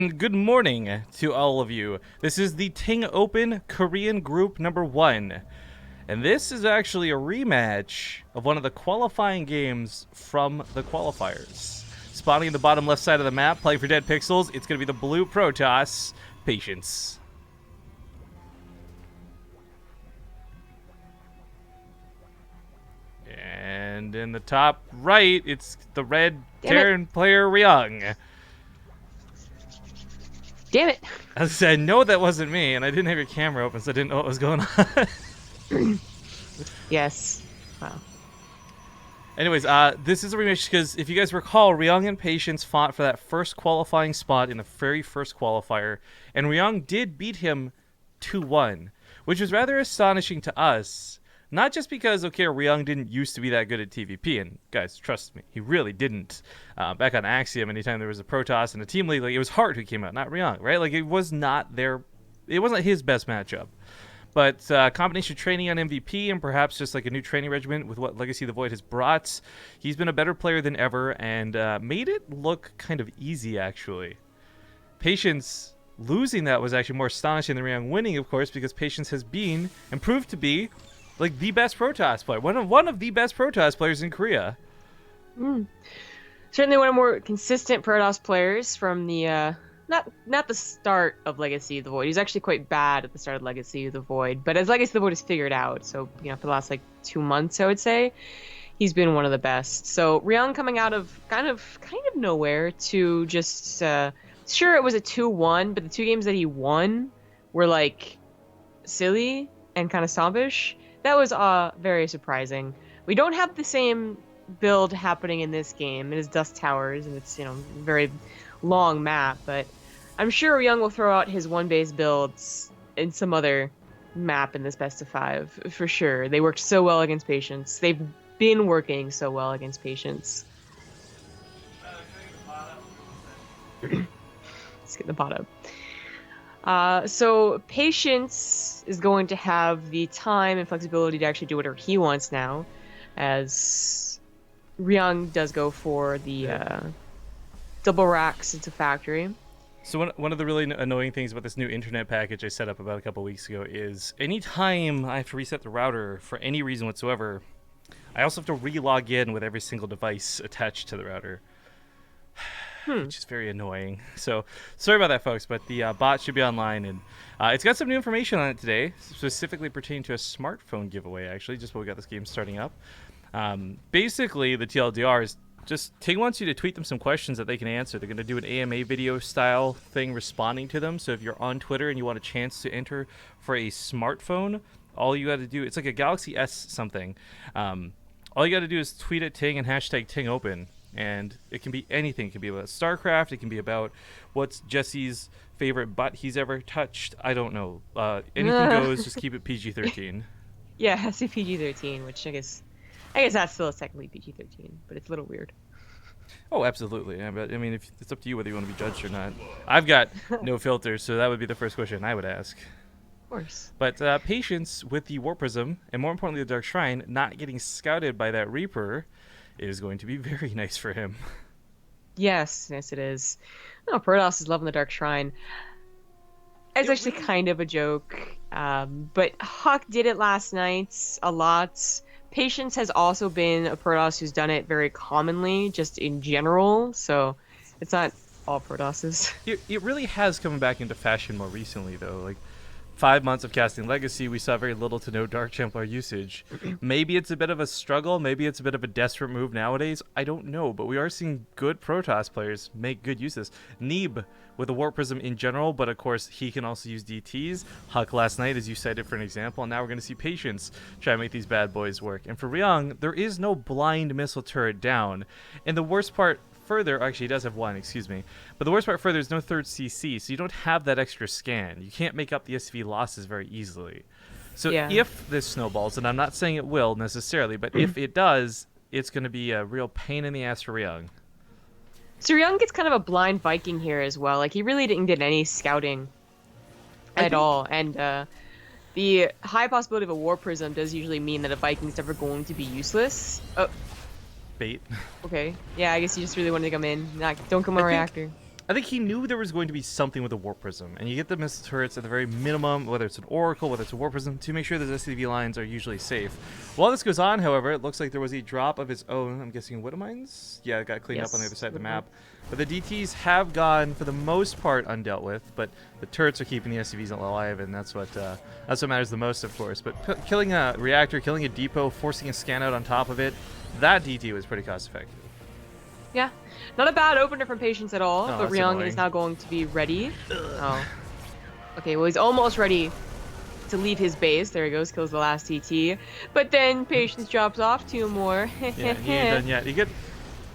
Good morning to all of you. This is the Ting Open Korean Group number 1. And this is actually a rematch of one of the qualifying games from the qualifiers. Spawning in the bottom left side of the map, playing for Dead Pixels, it's going to be the blue Protoss, Patience. And in the top right, it's the red Terran player Ryung. Damn it! As I said, no, that wasn't me, and I didn't have your camera open, so I didn't know what was going on. Yes. Wow. Anyways, this is a rematch because if you guys recall, Ryung and Patience fought for that first qualifying spot in the very first qualifier, and Ryung did beat him 2-1, which was rather astonishing to us. Not just because, okay, Ryung didn't used to be that good at TvP, and guys, trust me, he really didn't. Back on Axiom, anytime there was a Protoss and a team league, like, it was Hart who came out, not Ryung, right? Like, it wasn't his best matchup. But combination training on MVP and perhaps just like a new training regimen with what Legacy of the Void has brought, he's been a better player than ever and made it look kind of easy, actually. Patience losing that was actually more astonishing than Ryung winning, of course, because Patience has been and proved to be like the best Protoss player, one of the best Protoss players in Korea. Certainly one of the more consistent Protoss players from the not the start of Legacy of the Void. He's actually quite bad at the start of Legacy of the Void, but as Legacy of the Void is figured out, so for the last like 2 months, I would say, he's been one of the best. So Ryung coming out of kind of nowhere to just sure, it was a 2-1, but the 2 games that he won were like silly and kind of snobbish. That was very surprising. We don't have the same build happening in this game. It is Dust Towers, and it's very long map, but I'm sure Ryung will throw out his one base builds in some other map in this best of 5 for sure. They worked so well against Patience. They've been working so well against Patience. Let's get the bot up. So Patience is going to have the time and flexibility to actually do whatever he wants now, as Ryung does go for the double racks into factory. So one of the really annoying things about this new internet package I set up about a couple weeks ago is anytime I have to reset the router for any reason whatsoever, I also have to re-log in with every single device attached to the router. Which is very annoying. So sorry about that, folks, but the bot should be online, and it's got some new information on it today, specifically pertaining to a smartphone giveaway, actually, just while we got this game starting up. Basically, the TLDR is just Ting wants you to tweet them some questions that they can answer. They're going to do an AMA video style thing responding to them. So if you're on Twitter and you want a chance to enter for a smartphone, all you got to do, it's like a Galaxy S something. All you got to do is tweet at Ting and hashtag TingOpen. And it can be anything. It can be about StarCraft. It can be about what's Jesse's favorite butt he's ever touched. I don't know. Anything goes. Just keep it PG-13. Yeah, it has to be PG-13, which I guess that's still technically PG-13, but it's a little weird. Oh, absolutely. Yeah, but I mean, if it's up to you whether you want to be judged or not. I've got no filters, so that would be the first question I would ask. Of course. But Patience with the War Prism, and more importantly, the Dark Shrine, not getting scouted by that Reaper, is going to be very nice for him. Yes, it is. No, Protoss is loving the Dark Shrine. It's actually kind of a joke, but Huck did it last night a lot. Patience has also been a Protoss who's done it very commonly, just in general, so it's not all Protosses. It really has come back into fashion more recently, though. Like, 5 months of casting Legacy, we saw very little to no Dark Templar usage. Maybe it's a bit of a struggle, maybe it's a bit of a desperate move nowadays, I don't know, but we are seeing good Protoss players make good uses. Neeb with a Warp Prism in general, but of course he can also use DTs. Huck last night, as you cited for an example, and now we're going to see Patience try to make these bad boys work. And for Ryung, there is no blind missile turret down, and the worst part further, actually he does have one, excuse me, but the worst part further is no third CC, so you don't have that extra scan. You can't make up the SV losses very easily. So if this snowballs, and I'm not saying it will necessarily, but if it does, it's going to be a real pain in the ass for Ryung. So Ryung gets kind of a blind Viking here as well. Like, he really didn't get any scouting at all, and the high possibility of a War Prism does usually mean that a Viking's never going to be useless. Oh. Bait. Okay. Yeah, I guess you just really wanted to come in. Don't come on reactor. I think he knew there was going to be something with the Warp Prism, and you get the missile turrets at the very minimum, whether it's an Oracle, whether it's a Warp Prism, to make sure those SCV lines are usually safe. While this goes on, however, it looks like there was a drop of its own, I'm guessing Widow Mines? Yeah, it got cleaned up on the other side of the map. But the DTs have gone, for the most part, undealt with, but the turrets are keeping the SCVs alive, and that's what matters the most, of course. But killing a reactor, killing a depot, forcing a scan out on top of it, that DT was pretty cost-effective. Yeah, not a bad opener from Patience at all, Oh, but Ryung is now going to be ready. Oh. Okay, well, he's almost ready to leave his base. There he goes, kills the last TT. But then Patience drops off 2 more. Yeah, he ain't done yet. You get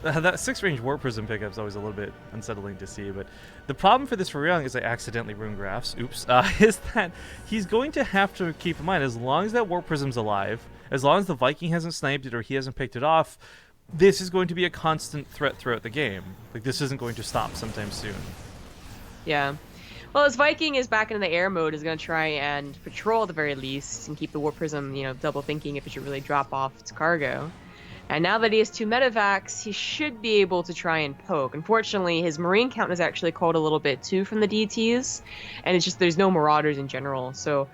that 6-range Warp Prism pickup is always a little bit unsettling to see, but the problem for this for Ryung is I accidentally ruined graphs. Oops. Is that he's going to have to keep in mind, as long as that Warp Prism's alive, as long as the Viking hasn't sniped it or he hasn't picked it off, this is going to be a constant threat throughout the game. Like, this isn't going to stop sometime soon. Yeah. Well, as Viking is back in the air mode, is going to try and patrol at the very least and keep the Warp Prism, you know, double thinking if it should really drop off its cargo. And now that he has 2 medevacs, he should be able to try and poke. Unfortunately, his Marine count is actually called a little bit too from the DTs, and it's just there's no Marauders in general. So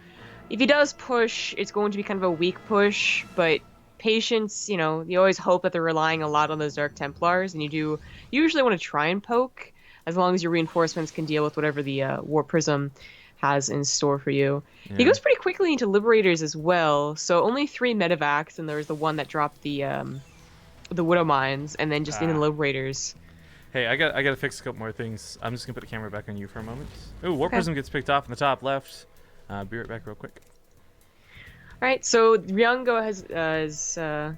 if he does push, it's going to be kind of a weak push, but Patience, you know, you always hope that they're relying a lot on those Dark Templars, and you usually want to try and poke, as long as your reinforcements can deal with whatever the Warp Prism has in store for you. Yeah. He goes pretty quickly into Liberators as well, so only 3 medevacs, and there's the one that dropped the Widow Mines, and then just in the Liberators. Hey, I gotta fix a couple more things. I'm just gonna put the camera back on you for a moment. Oh, Warp Prism gets picked off in the top left. Be right back real quick. Alright, so Ryung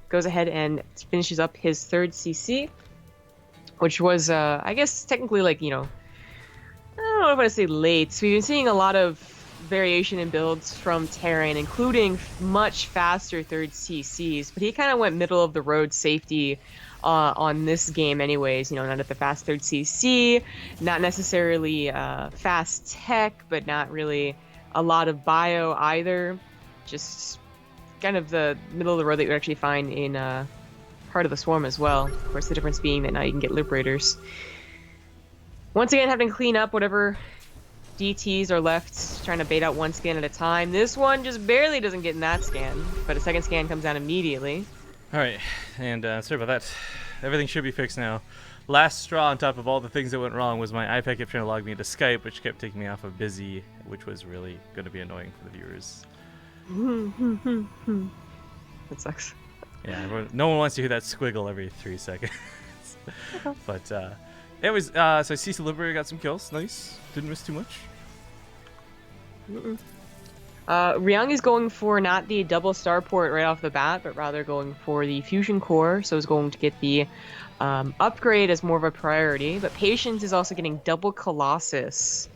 goes ahead and finishes up his 3rd CC, which was, I guess, technically, like, you know, I don't know if I say late. So we've been seeing a lot of variation in builds from Terran, including much faster 3rd CCs, but he kind of went middle of the road safety on this game anyways, you know, not at the fast 3rd CC, not necessarily fast tech, but not really a lot of bio either. Just kind of the middle of the road that you would actually find in Heart of the Swarm as well. Of course, the difference being that now you can get Liberators. Once again, having to clean up whatever DTs are left, trying to bait out 1 scan at a time. This one just barely doesn't get in that scan, but a 2nd scan comes down immediately. Alright, and sorry about that. Everything should be fixed now. Last straw on top of all the things that went wrong was my iPad kept trying to log me into Skype, which kept taking me off of busy, which was really going to be annoying for the viewers. That sucks. Yeah, no one wants to hear that squiggle every 3 seconds. But, anyways, so I see Liberator got some kills. Nice. Didn't miss too much. Ryung is going for not the double starport right off the bat, but rather going for the fusion core, so is going to get the upgrade as more of a priority. But Patience is also getting double Colossus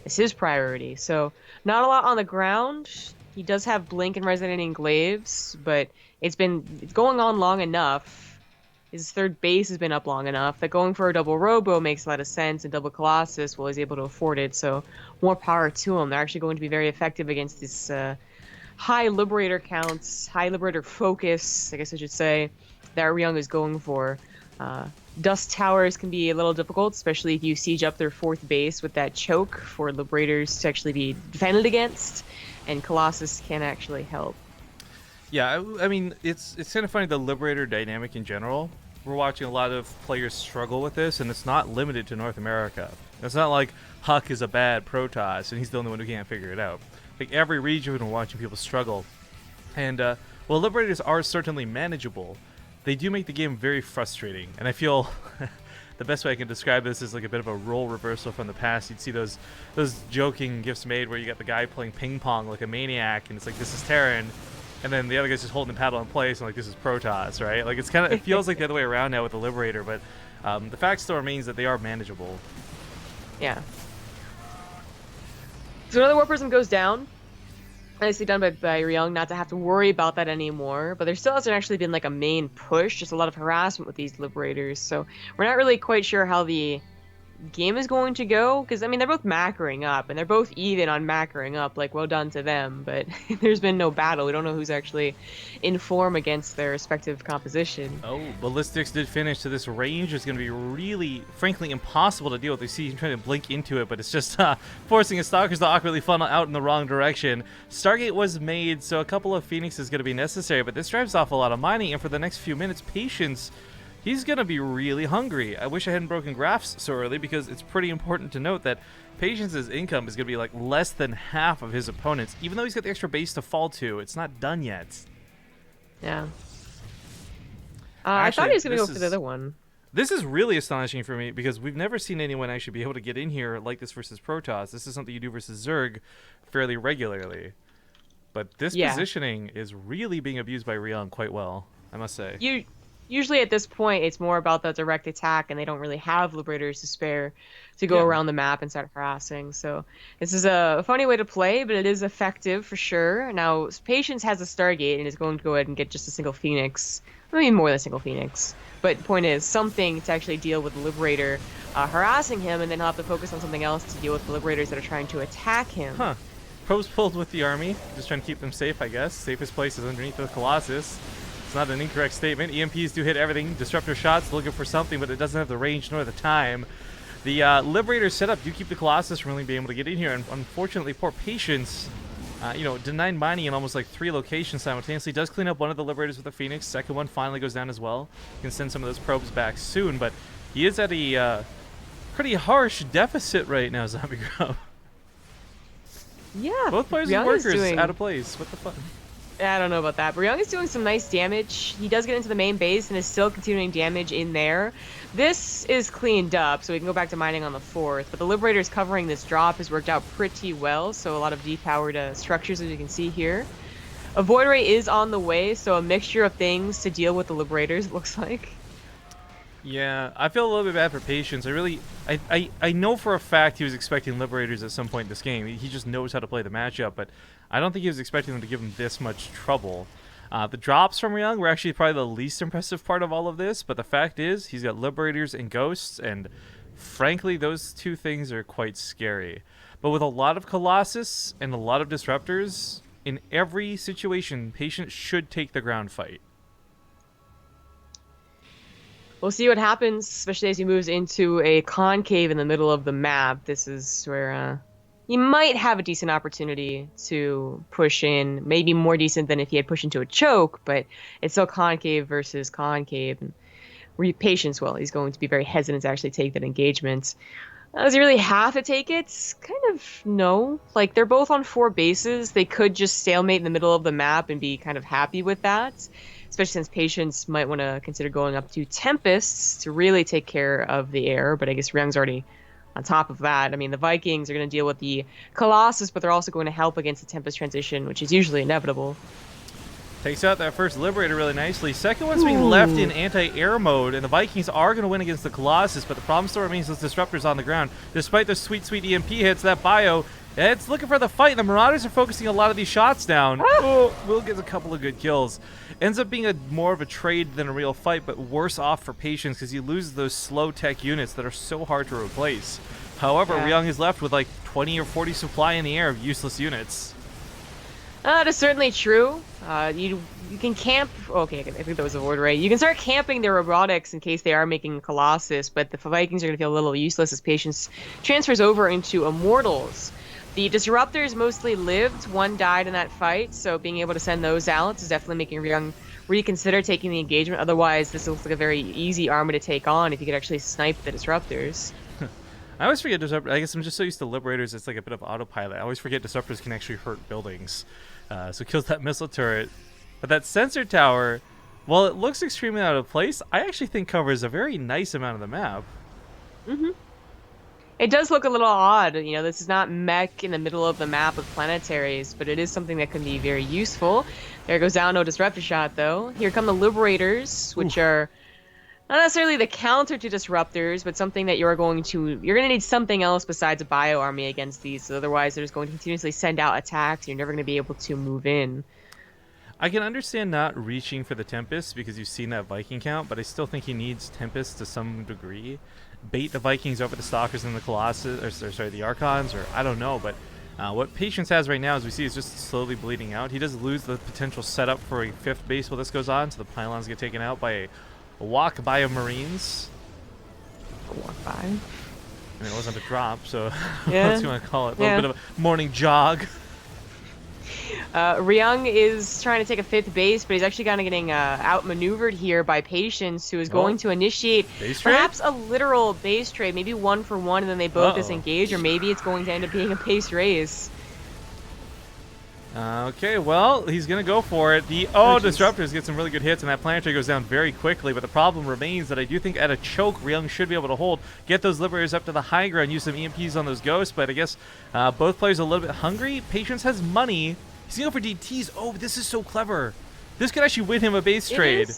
as his priority, so not a lot on the ground. He does have Blink and Resonating Glaives, but it's going on long enough. His 3rd base has been up long enough that going for a double Robo makes a lot of sense, and double Colossus, well, he's able to afford it, so more power to him. They're actually going to be very effective against this high Liberator counts, high Liberator focus, I guess I should say, that Ryung is going for. Dust Towers can be a little difficult, especially if you siege up their 4th base with that choke for Liberators to actually be defended against, and Colossus can actually help. Yeah, I mean, it's kind of funny, the Liberator dynamic in general. We're watching a lot of players struggle with this, and it's not limited to North America. It's not like Huck is a bad Protoss, and he's the only one who can't figure it out. Like, every region we're watching people struggle. And, while Liberators are certainly manageable, they do make the game very frustrating. And I feel the best way I can describe this is like a bit of a role reversal from the past. You'd see those joking gifs made where you got the guy playing ping pong like a maniac, and it's like, this is Terran. And then the other guy's just holding the paddle in place, and like, this is Protoss, right? Like, it's kind of, it feels like the other way around now with the Liberator, but the fact still remains that they are manageable. Yeah. So another Warp Prism goes down. Nicely done by Ryung, not to have to worry about that anymore. But there still hasn't actually been like a main push, just a lot of harassment with these Liberators. So we're not really quite sure how the game is going to go, because I mean they're both macroing up and they're both even on macroing up, like well done to them, but there's been no battle. We don't know who's actually in form against their respective composition. Oh, ballistics did finish, so this range is going to be really, frankly, impossible to deal with. You see him trying to blink into it, but it's just forcing his stalkers to awkwardly funnel out in the wrong direction. Stargate was made, so a couple of Phoenix is going to be necessary, but this drives off a lot of mining, and for the next few minutes, Patience, he's going to be really hungry. I wish I hadn't broken graphs so early, because it's pretty important to note that Patience's income is going to be like less than half of his opponent's, even though he's got the extra base to fall to. It's not done yet. Yeah. Actually, I thought he was going to go for the other one. This is really astonishing for me because we've never seen anyone actually be able to get in here like this versus Protoss. This is something you do versus Zerg fairly regularly. But this positioning is really being abused by Ryung quite well, I must say. Usually at this point, it's more about the direct attack, and they don't really have Liberators to spare to go around the map and start harassing. So this is a funny way to play, but it is effective for sure. Now, Patience has a Stargate and is going to go ahead and get just a single Phoenix. Maybe more than a single Phoenix. But the point is, something to actually deal with the Liberator harassing him, and then he'll have to focus on something else to deal with the Liberators that are trying to attack him. Huh. Probes pulled with the army, just trying to keep them safe, I guess. Safest place is underneath the Colossus. It's not an incorrect statement. EMPs do hit everything. Disruptor shots looking for something, but it doesn't have the range nor the time. The Liberator setup do keep the Colossus from really being able to get in here, and unfortunately, poor Patience, denied mining in almost like 3 locations simultaneously. Does clean up one of the Liberators with a Phoenix. Second one finally goes down as well. Can send some of those probes back soon, but he is at a pretty harsh deficit right now, Zombie Grub. Yeah. Both players and workers out of place. What the fuck? I don't know about that, but Ryung is doing some nice damage. He does get into the main base and is still continuing damage in there. This is cleaned up, so we can go back to mining on the 4th, but the Liberators covering this drop has worked out pretty well, so a lot of depowered structures, as you can see here. A Void Ray is on the way, so a mixture of things to deal with the Liberators, it looks like. Yeah, I feel a little bit bad for Patience. I know for a fact he was expecting Liberators at some point in this game. He just knows how to play the matchup, but I don't think he was expecting them to give him this much trouble. The drops from Ryung were actually probably the least impressive part of all of this, but the fact is he's got Liberators and Ghosts, and frankly, those two things are quite scary. But with a lot of Colossus and a lot of Disruptors, in every situation, Patience should take the ground fight. We'll see what happens, especially as he moves into a concave in the middle of the map. This is where he might have a decent opportunity to push in, maybe more decent than if he had pushed into a choke, but it's still concave versus concave. And Patience, well, he's going to be very hesitant to actually take that engagement. Does he really have to take it? Kind of no. Like, they're both on 4 bases. They could just stalemate in the middle of the map and be kind of happy with that. Especially since Patience might want to consider going up to Tempests to really take care of the air, but I guess Ryung's already on top of that. I mean, the Vikings are going to deal with the Colossus, but they're also going to help against the Tempest transition, which is usually inevitable. Takes out that first Liberator really nicely. Second one's being left in anti-air mode, and the Vikings are going to win against the Colossus, but the problem still remains those Disruptors on the ground. Despite the sweet, sweet EMP hits, that Bio, it's looking for the fight. The Marauders are focusing a lot of these shots down. Oh, Will gets a couple of good kills. Ends up being more of a trade than a real fight, but worse off for Patience because he loses those slow tech units that are so hard to replace. However, Ryung is left with like 20 or 40 supply in the air of useless units. That is certainly true. You can camp. Okay, I think that was a word, right? You can start camping their robotics in case they are making Colossus, but the Vikings are going to feel a little useless as Patience transfers over into Immortals. The Disruptors mostly lived. One died in that fight, so being able to send those out is definitely making Ryung reconsider taking the engagement. Otherwise, this looks like a very easy army to take on if you could actually snipe the Disruptors. I always forget Disruptors. I guess I'm just so used to Liberators, it's like a bit of autopilot. I always forget Disruptors can actually hurt buildings. So kills that missile turret. But that sensor tower, while it looks extremely out of place, I actually think covers a very nice amount of the map. Mm-hmm. It does look a little odd. You know, this is not mech in the middle of the map with planetaries, but it is something that can be very useful. There goes down, no Disruptor shot, though. Here come the Liberators, which are not necessarily the counter to Disruptors, but something that you're going to need something else besides a bio army against these. So otherwise, they're just going to continuously send out attacks, and you're never going to be able to move in. I can understand not reaching for the Tempest because you've seen that Viking count, but I still think he needs Tempest to some degree. bait the Vikings over the Stalkers and the Colossus, or sorry, the Archons, or I don't know, but what Patience has right now, as we see, is just slowly bleeding out. He does lose the potential setup for a 5th base while this goes on, so the pylons get taken out by a walk by of Marines. A walk by. I mean, it wasn't a drop, so Yeah. what you want to call it? A little bit of a morning jog. Ryung is trying to take a 5th base, but he's actually kind of getting outmaneuvered here by Patience, who is going to initiate perhaps a literal base trade, maybe 1-for-1, and then they both disengage, or maybe it's going to end up being a base race. Okay, well, he's going to go for it. The Disruptors get some really good hits, and that Planetary goes down very quickly, but the problem remains that I do think at a choke, Ryung should be able to hold, get those Liberators up to the high ground, use some EMPs on those Ghosts, but I guess both players are a little bit hungry. Patience has money. He's going to go for DTs. Oh, this is so clever. This could actually win him a base trade. It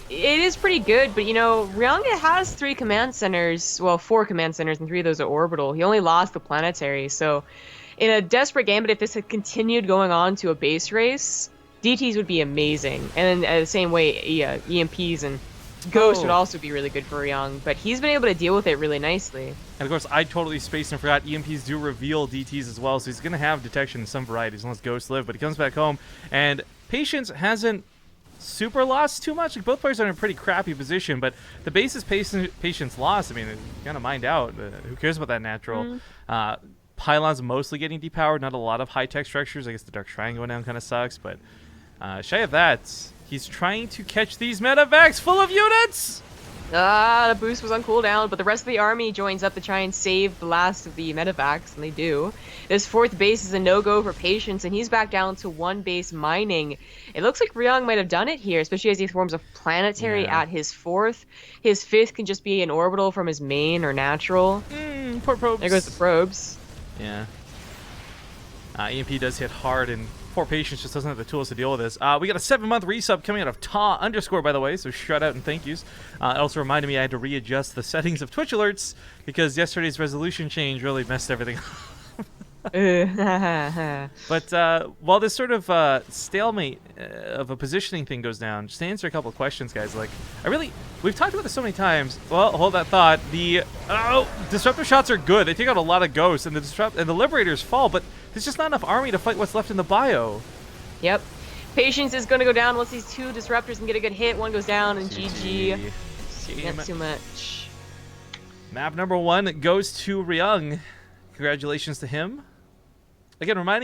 is pretty good, but you know, Ryung has 3 command centers, well, 4 command centers, and 3 of those are orbital. He only lost the Planetary, so in a desperate game, but if this had continued going on to a base race, DTs would be amazing. And then the same way, EMPs and Ghost would also be really good for Ryung, but he's been able to deal with it really nicely. And of course, I totally spaced and forgot EMPs do reveal DTs as well, so he's going to have detection in some varieties unless Ghosts live, but he comes back home, and Patience hasn't super lost too much. Like, both players are in a pretty crappy position, but the base is Patience lost. I mean, it's kind of mined out. Who cares about that natural? Pylons mostly getting depowered, not a lot of high-tech structures. I guess the Dark Shrine going down kind of sucks, but shy of that, he's trying to catch these medevacs full of units! The boost was on cooldown, but the rest of the army joins up to try and save the last of the medevacs, and they do. This 4th base is a no-go for Patience, and he's back down to 1 base mining. It looks like Ryung might have done it here, especially as he forms a Planetary at his 4th. His 5th can just be an orbital from his main or natural. Poor probes. There goes the probes. Yeah. EMP does hit hard, and poor Patience just doesn't have the tools to deal with this. We got a 7-month resub coming out of Ta _ by the way, so shout out and thank yous. It also reminded me I had to readjust the settings of Twitch alerts because yesterday's resolution change really messed everything up. But while this sort of stalemate of a positioning thing goes down, just to answer a couple of questions, guys, like, we've talked about this so many times. Well, hold that thought. The disruptive shots are good. They take out a lot of Ghosts, and the Liberators fall, but there's just not enough army to fight what's left in the bio. Yep. Patience is going to go down once these 2 Disruptors can get a good hit. One goes down, and GG. Not too much. Map number 1 goes to Ryung. Congratulations to him. Again, reminding you